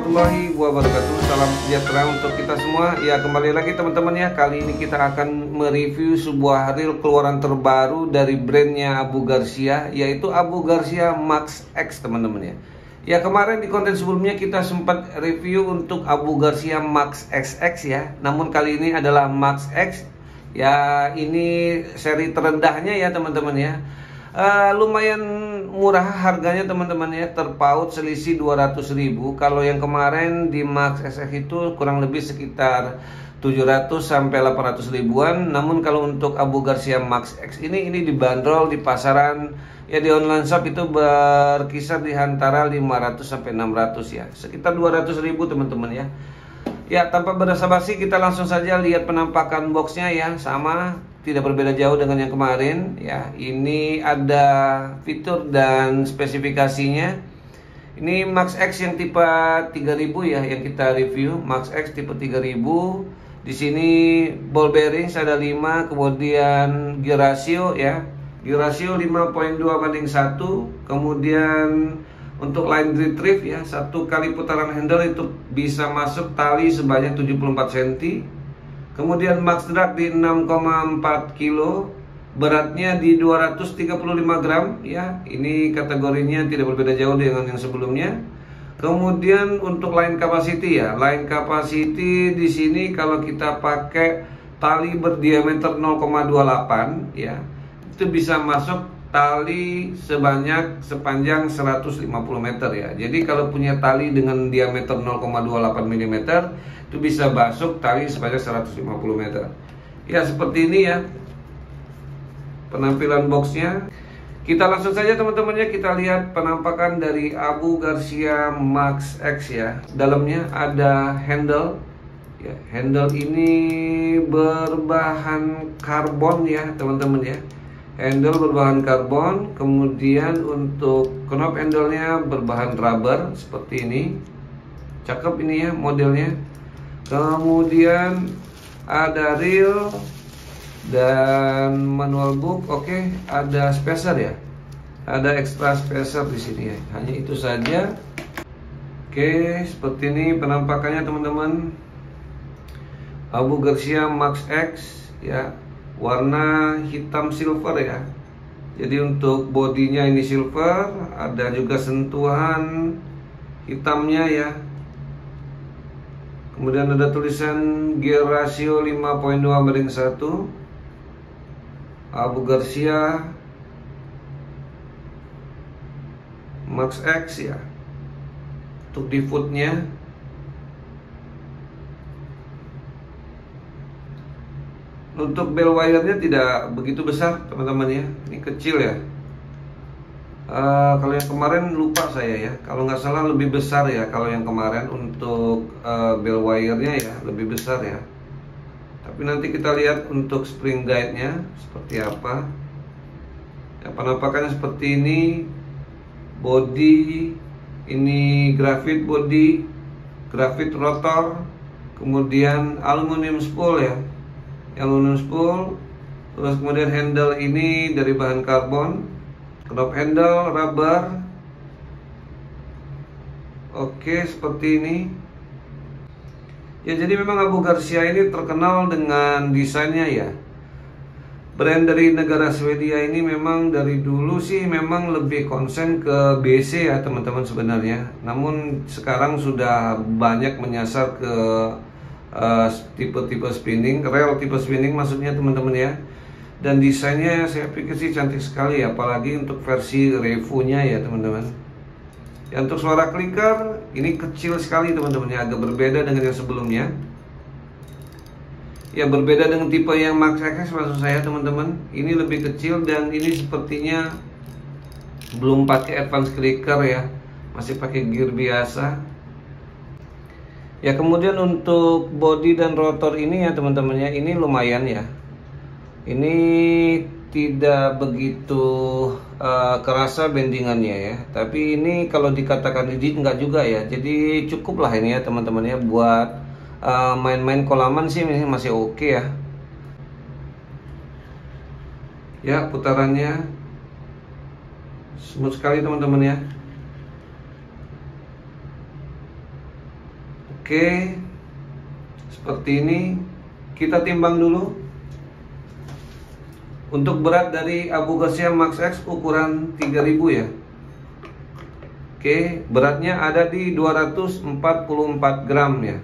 warahmatullahi wabarakatuh. Salam sejahtera untuk kita semua. Ya, kembali lagi teman-teman ya. Kali ini kita akan mereview sebuah reel keluaran terbaru dari brandnya Abu Garcia, yaitu Abu Garcia Max X teman-teman ya. Ya, kemarin di konten sebelumnya kita sempat review untuk Abu Garcia Max XX ya. Namun kali ini adalah Max X. Ya, ini seri terendahnya ya teman-teman ya. Lumayan murah harganya teman-teman ya, terpaut selisih 200.000. Kalau yang kemarin di Max XX itu kurang lebih sekitar 700 sampai 800 ribuan. Namun kalau untuk Abu Garcia Max X ini dibanderol di pasaran ya, di online shop itu berkisar di antara 500 sampai 600 ya, sekitar 200.000 teman-teman ya. Ya, tanpa basa-basi kita langsung saja lihat penampakan boxnya ya, sama tidak berbeda jauh dengan yang kemarin ya. Ini ada fitur dan spesifikasinya. Ini Max X yang tipe 3000 ya, yang kita review Max X tipe 3000. Di sini ball bearings ada 5, kemudian gear ratio ya. Gear ratio 5.2:1. Kemudian untuk line retrieve ya, satu kali putaran handle itu bisa masuk tali sebanyak 74 cm. Kemudian max drag di 6,4 kilo, beratnya di 235 gram ya. Ini kategorinya tidak berbeda jauh dengan yang sebelumnya. Kemudian untuk line capacity ya, line capacity di sini kalau kita pakai tali berdiameter 0,28 ya, itu bisa masuk tali sepanjang 150 meter ya. Jadi kalau punya tali dengan diameter 0,28 mm itu bisa masuk tali sepanjang 150 meter. Ya, seperti ini ya penampilan boxnya. Kita langsung saja teman-temannya, kita lihat penampakan dari Abu Garcia Max X ya. Dalamnya ada handle ya. Handle ini berbahan karbon ya teman-teman ya. Handle berbahan karbon. Kemudian untuk knob handle-nya berbahan rubber seperti ini. Cakep ini ya modelnya. Kemudian ada reel dan manual book. Oke, ada spacer ya. Ada extra spacer di sini ya. Hanya itu saja. Oke, seperti ini penampakannya teman-teman. Abu Garcia Max X ya. Warna hitam silver ya. Jadi untuk bodinya ini silver, ada juga sentuhan hitamnya ya. Kemudian ada tulisan gear ratio 5.2:1 Abu Garcia Max X ya. Untuk di footnya, untuk bell wire-nya tidak begitu besar teman-teman ya, ini kecil ya. Kalau yang kemarin lupa saya ya, kalau nggak salah lebih besar ya. Kalau yang kemarin untuk bell wire-nya ya lebih besar ya. Tapi nanti kita lihat untuk spring guide-nya seperti apa ya. Penampakannya seperti ini. Body ini grafit body, grafit rotor, kemudian aluminium spool ya, aluminium spool. Terus kemudian handle ini dari bahan karbon. Knob handle rubber. Oke, seperti ini ya. Jadi memang Abu Garcia ini terkenal dengan desainnya ya. Brand dari negara Swedia ini memang dari dulu sih memang lebih konsen ke BC ya teman-teman sebenarnya. Namun sekarang sudah banyak menyasar ke tipe-tipe spinning, rel tipe spinning maksudnya teman-teman ya. Dan desainnya saya pikir sih cantik sekali, apalagi untuk versi revunya ya teman-teman ya. Untuk suara clicker ini kecil sekali teman-teman ya, agak berbeda dengan yang sebelumnya ya, berbeda dengan tipe yang Max X maksud saya teman-teman. Ini lebih kecil dan ini sepertinya belum pakai advance clicker ya, masih pakai gear biasa ya. Kemudian untuk body dan rotor ini ya teman-teman ya, ini lumayan ya. Ini tidak begitu kerasa bendingannya ya. Tapi ini kalau dikatakan rigid enggak juga ya. Jadi cukup lah ini ya teman-teman ya. Buat main-main kolaman sih ini masih oke ya. Ya, putarannya smooth sekali teman-teman ya. Oke, seperti ini. Kita timbang dulu. Untuk berat dari Abu Garcia Max X ukuran 3000 ya. Oke, beratnya ada di 244 gram ya.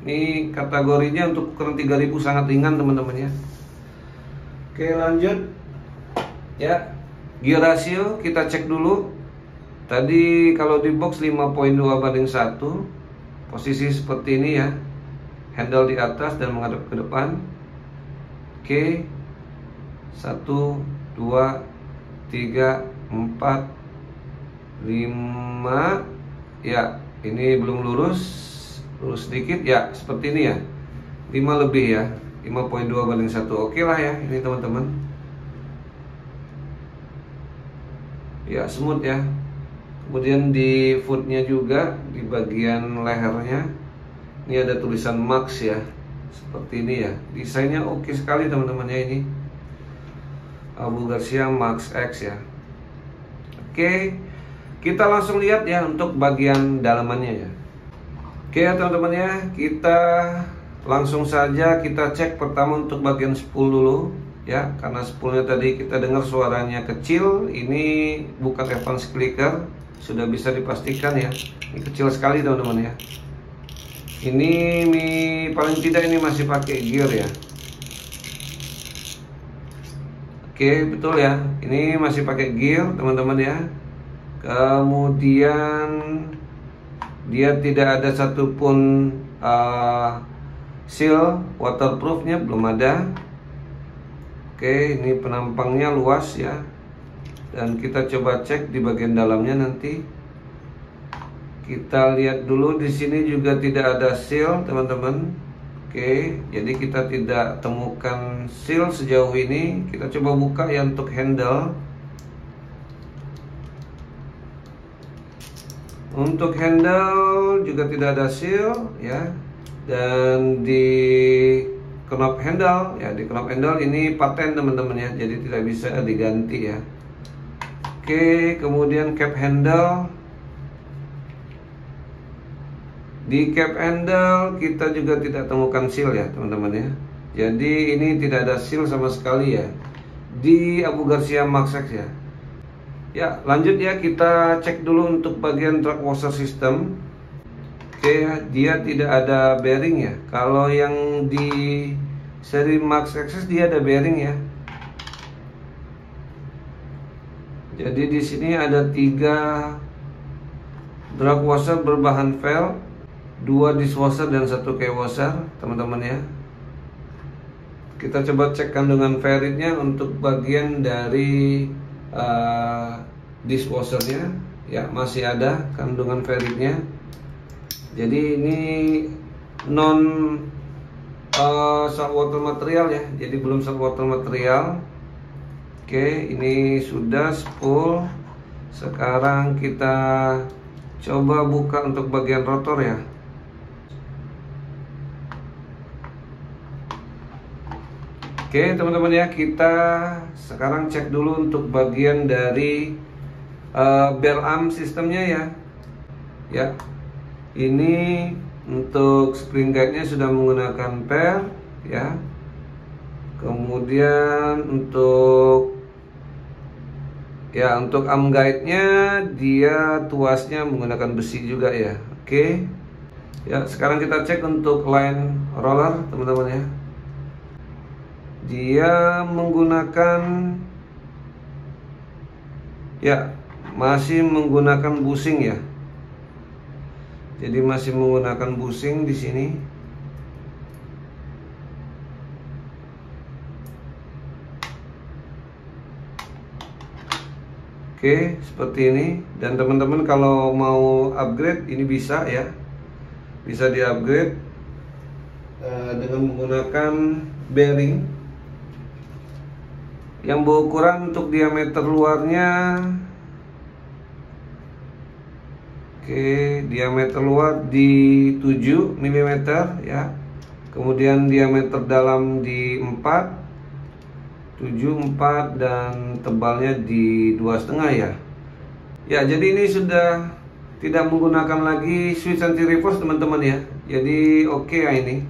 Ini kategorinya untuk ukuran 3000 sangat ringan teman-teman ya. Oke, lanjut ya. Gear ratio kita cek dulu. Tadi kalau di box 5.2:1. Posisi seperti ini ya. Handle di atas dan menghadap ke depan. Oke. 1, 2, 3, 4, 5. Ya, ini belum lurus. Lurus sedikit ya, seperti ini ya. 5 lebih ya. 5.2:1. Oke lah ya, ini teman-teman. Ya, smooth ya. Kemudian di footnya juga, di bagian lehernya, ini ada tulisan Max ya, seperti ini ya. Desainnya oke sekali teman-teman ya, ini Abu Garcia Max X ya. Oke, kita langsung lihat ya untuk bagian dalamannya ya. Oke ya teman-teman ya, kita langsung saja kita cek pertama untuk bagian spool dulu ya, karena spoolnya tadi kita dengar suaranya kecil. Ini bukan Evans clicker, sudah bisa dipastikan ya. Ini kecil sekali teman-teman ya. Ini paling tidak ini masih pakai gear ya. Oke, betul ya. Ini masih pakai gear teman-teman ya. Kemudian dia tidak ada satupun seal waterproofnya, belum ada. Oke, ini penampangnya luas ya. Dan kita coba cek di bagian dalamnya nanti. Kita lihat dulu di sini juga tidak ada seal, teman-teman. Oke, jadi kita tidak temukan seal sejauh ini. Kita coba buka ya untuk handle. Untuk handle juga tidak ada seal ya. Dan di knob handle ya, di knob handle ini paten teman-teman ya. Jadi tidak bisa diganti ya. Oke, kemudian cap handle. Di cap handle kita juga tidak temukan seal ya teman-teman ya. Jadi ini tidak ada seal sama sekali ya di Abu Garcia Max X ya. Ya, lanjut ya, kita cek dulu untuk bagian track washer system. Oke, dia tidak ada bearing ya. Kalau yang di seri Max X dia ada bearing ya. Jadi di sini ada 3 drag washer berbahan velg, 2 dishwasher dan 1 key washer, teman-teman ya. Kita coba cek kandungan ferritnya untuk bagian dari dishwashernya. Ya, masih ada kandungan ferritnya. Jadi ini non saltwater material ya. Jadi belum saltwater material. Oke, ini sudah spool. Sekarang kita coba buka untuk bagian rotor ya. Oke teman-teman ya, kita sekarang cek dulu untuk bagian dari bell arm sistemnya ya. Ya, ini untuk spring guide-nya sudah menggunakan per ya. Kemudian untuk arm guide-nya dia tuasnya menggunakan besi juga ya. Oke. Ya, sekarang kita cek untuk line roller teman-teman ya. Dia menggunakan masih menggunakan bushing ya. Jadi masih menggunakan bushing di sini. Oke, seperti ini. Dan teman-teman kalau mau upgrade ini bisa ya. Bisa di-upgrade dengan menggunakan bearing yang berukuran untuk diameter luarnya. Oke, diameter luar di 7 mm ya. Kemudian diameter dalam di 4, 7, 4 dan tebalnya di 2,5 ya. Ya, jadi ini sudah tidak menggunakan lagi switch anti reverse teman-teman ya. Jadi oke ya, ini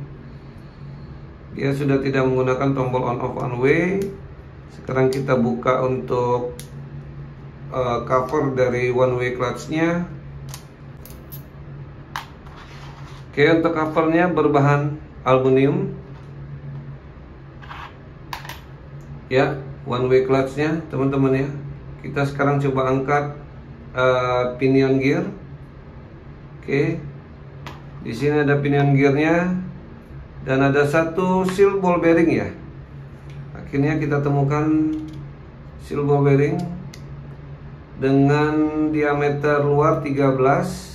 dia sudah tidak menggunakan tombol on off one way. Sekarang kita buka untuk cover dari one way clutch-nya. Oke, untuk covernya berbahan aluminium ya, one way clutch-nya teman-teman ya. Kita sekarang coba angkat pinion gear. Oke, di sini ada pinion gearnya dan ada satu seal ball bearing ya. Akhirnya kita temukan seal ball bearing dengan diameter luar 13,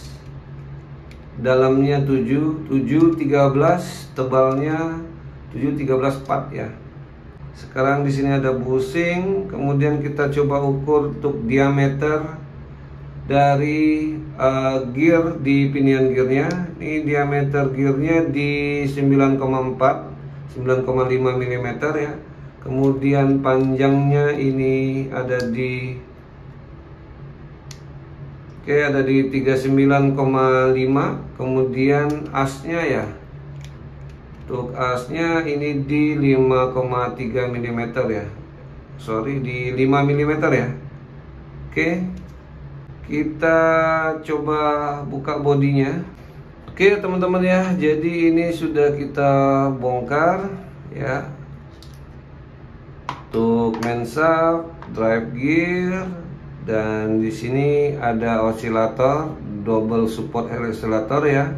dalamnya 7, 13, tebalnya 7, 13 part ya. Sekarang di sini ada bushing, kemudian kita coba ukur untuk diameter dari gear di pinion gearnya. Ini diameter gearnya di 9,4, 9,5 mm ya. Kemudian panjangnya ini ada di ada di 39,5. Kemudian asnya ya, untuk asnya ini di 5,3 mm ya. Sorry, di 5 mm ya. Oke, kita coba buka bodinya. Oke teman-teman ya, jadi ini sudah kita bongkar ya. Untuk main shaft, drive gear, dan di sini ada osilator, double support oscillator ya.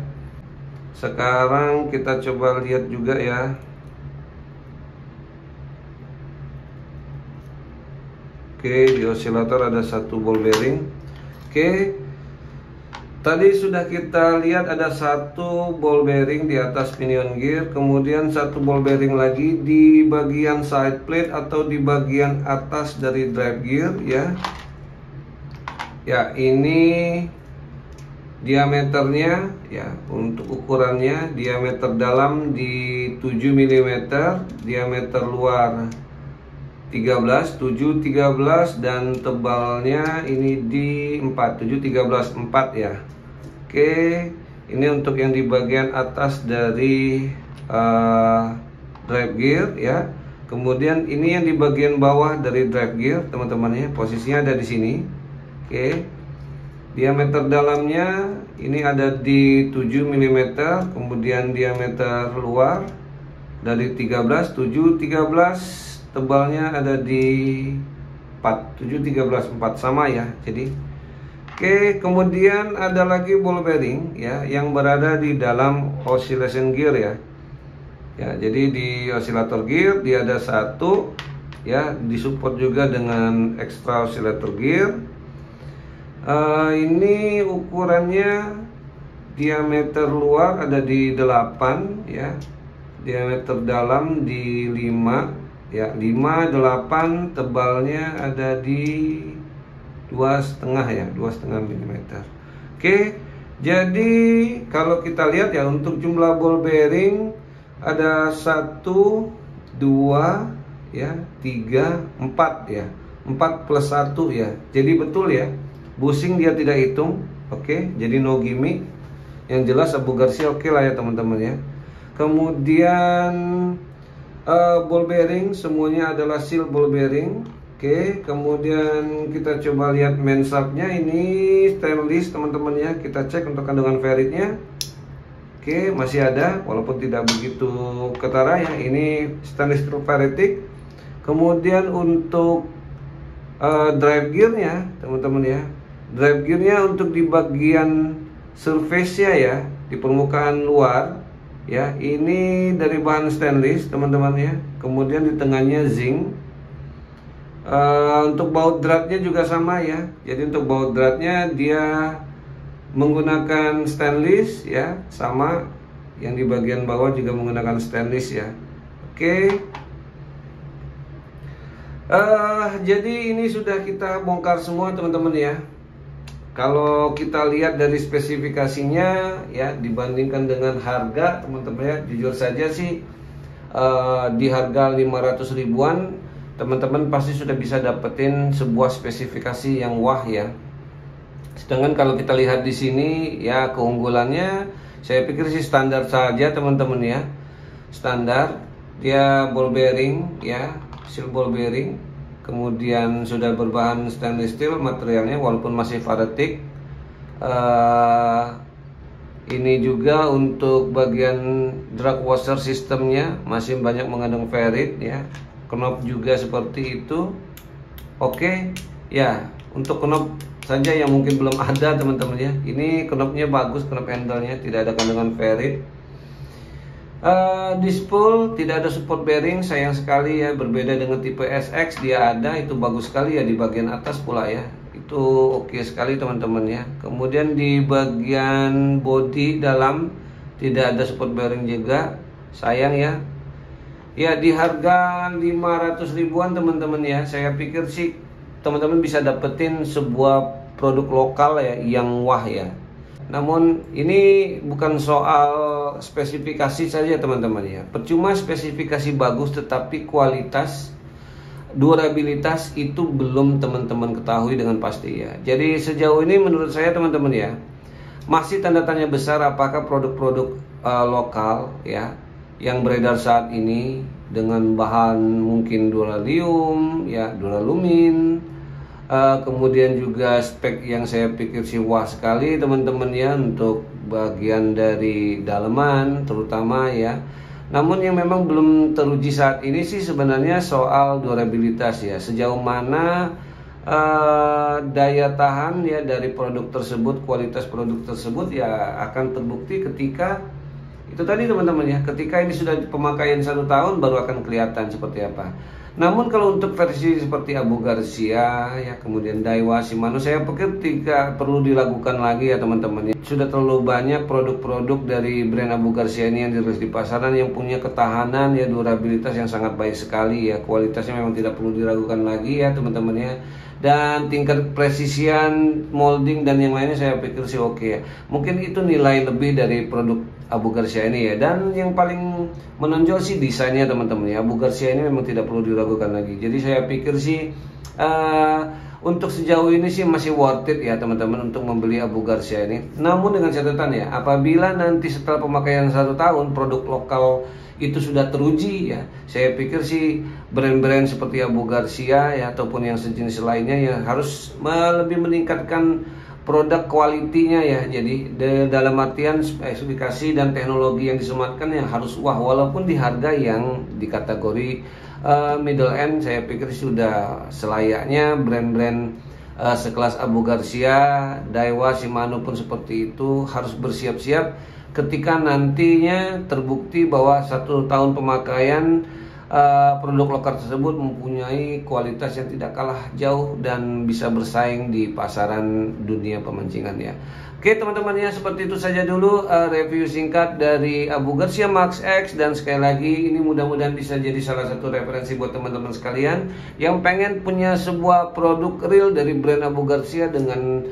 Sekarang kita coba lihat juga ya. Oke, di osilator ada satu ball bearing. Oke, tadi sudah kita lihat ada satu ball bearing di atas pinion gear, kemudian satu ball bearing lagi di bagian side plate atau di bagian atas dari drive gear ya. Ya, ini diameternya ya, untuk ukurannya diameter dalam di 7 mm, diameter luar 13, 7, 13, dan tebalnya ini di 4, 7, 13, 4 ya. Oke, ini untuk yang di bagian atas dari drive gear ya. Kemudian ini yang di bagian bawah dari drive gear teman-teman ya, posisinya ada di sini. Oke, diameter dalamnya ini ada di 7 mm, kemudian diameter luar dari 13, 7, 13, tebalnya ada di 4, 7, 13, 4 sama ya. Jadi oke, kemudian ada lagi ball bearing ya yang berada di dalam oscillation gear ya. Ya, jadi di oscillator gear dia ada satu ya, disupport juga dengan extra oscillator gear. Ini ukurannya diameter luar ada di 8 ya, diameter dalam di 5 ya, 5, 8, tebalnya ada di 2,5 ya, 2,5 mm. Oke, jadi kalau kita lihat ya, untuk jumlah ball bearing ada 1, 2 ya, 3, 4 ya, 4 plus 1 ya. Jadi betul ya, bushing dia tidak hitung. Oke, jadi no gimmick. Yang jelas Abu Garcia oke lah ya teman-teman ya. Kemudian ball bearing semuanya adalah seal ball bearing. Oke, kemudian kita coba lihat main shaftnya, ini stainless teman-teman ya. Kita cek untuk kandungan ferritnya. Oke, masih ada walaupun tidak begitu ketara ya. Ini stainless true ferritic. Kemudian untuk drive gearnya teman-teman ya, drive gearnya untuk di bagian surface-nya ya, di permukaan luar ya, ini dari bahan stainless teman-teman ya. Kemudian di tengahnya zinc. Untuk baut dratnya juga sama ya. Jadi untuk baut dratnya dia menggunakan stainless ya, sama. Yang di bagian bawah juga menggunakan stainless ya. Oke. Jadi ini sudah kita bongkar semua teman-teman ya. Kalau kita lihat dari spesifikasinya ya, dibandingkan dengan harga teman-teman ya, jujur saja sih di harga 500 ribuan teman-teman pasti sudah bisa dapetin sebuah spesifikasi yang wah ya. Sedangkan kalau kita lihat di sini ya keunggulannya saya pikir sih standar saja teman-teman ya. Standar, dia ball bearing ya, seal ball bearing. Kemudian sudah berbahan stainless steel materialnya walaupun masih varetic. Ini juga untuk bagian drag washer sistemnya masih banyak mengandung ferrit ya. Knob juga seperti itu. Oke ya, untuk knob saja yang mungkin belum ada teman-teman ya. Ini knobnya bagus, knob handle-nya tidak ada kandungan ferrit. Di spool tidak ada support bearing, sayang sekali ya. Berbeda dengan tipe SX, dia ada, itu bagus sekali ya di bagian atas pula ya. Itu oke sekali teman-teman ya. Kemudian di bagian bodi dalam tidak ada support bearing juga, sayang ya. Ya di harga 500 ribuan teman-teman ya, saya pikir sih teman-teman bisa dapetin sebuah produk lokal ya yang wah ya. Namun ini bukan soal spesifikasi saja teman-teman ya. Percuma spesifikasi bagus tetapi kualitas, durabilitas itu belum teman-teman ketahui dengan pasti ya. Jadi sejauh ini menurut saya teman-teman ya, masih tanda tanya besar apakah produk-produk lokal ya yang beredar saat ini dengan bahan mungkin duralium ya, duralumin. Kemudian juga spek yang saya pikir sih wah sekali teman-teman ya untuk bagian dari daleman terutama ya. Namun yang memang belum teruji saat ini sih sebenarnya soal durabilitas ya. Sejauh mana daya tahan ya dari produk tersebut, kualitas produk tersebut ya akan terbukti ketika itu tadi teman-teman ya, ketika ini sudah pemakaian 1 tahun baru akan kelihatan seperti apa. Namun kalau untuk versi seperti Abu Garcia ya, kemudian Daiwa, Shimano, saya pikir tidak perlu dilakukan lagi ya teman-teman ya. Sudah terlalu banyak produk-produk dari brand Abu Garcia ini yang dirilis di pasaran yang punya ketahanan ya, durabilitas yang sangat baik sekali ya. Kualitasnya memang tidak perlu diragukan lagi ya teman-teman ya. Dan tingkat presisian, molding dan yang lainnya saya pikir sih oke ya. Mungkin itu nilai lebih dari produk Abu Garcia ini ya. Dan yang paling menonjol sih desainnya teman-teman ya. Abu Garcia ini memang tidak perlu diragukan lagi. Jadi saya pikir sih untuk sejauh ini sih masih worth it ya teman-teman untuk membeli Abu Garcia ini. Namun dengan catatan ya, apabila nanti setelah pemakaian 1 tahun produk lokal itu sudah teruji ya, saya pikir sih brand-brand seperti Abu Garcia ya ataupun yang sejenis lainnya ya harus lebih meningkatkan produk kualitinya ya. Jadi dalam artian spesifikasi dan teknologi yang disematkan yang harus wah, walaupun di harga yang di kategori middle end. Saya pikir sudah selayaknya brand-brand sekelas Abu Garcia, Daiwa, Shimano pun seperti itu harus bersiap-siap ketika nantinya terbukti bahwa 1 tahun pemakaian produk lokal tersebut mempunyai kualitas yang tidak kalah jauh dan bisa bersaing di pasaran dunia pemancingan ya. Oke teman-teman ya, seperti itu saja dulu review singkat dari Abu Garcia Max X. Dan sekali lagi ini mudah-mudahan bisa jadi salah satu referensi buat teman-teman sekalian yang pengen punya sebuah produk real dari brand Abu Garcia dengan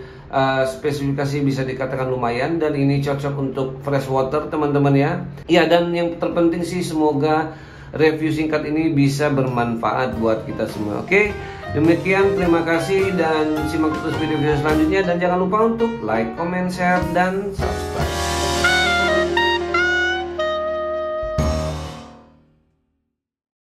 spesifikasi bisa dikatakan lumayan, dan ini cocok untuk freshwater teman-teman ya. Ya, dan yang terpenting sih semoga review singkat ini bisa bermanfaat buat kita semua. Oke, demikian, terima kasih dan simak terus video-video selanjutnya, dan jangan lupa untuk like, comment, share, dan subscribe.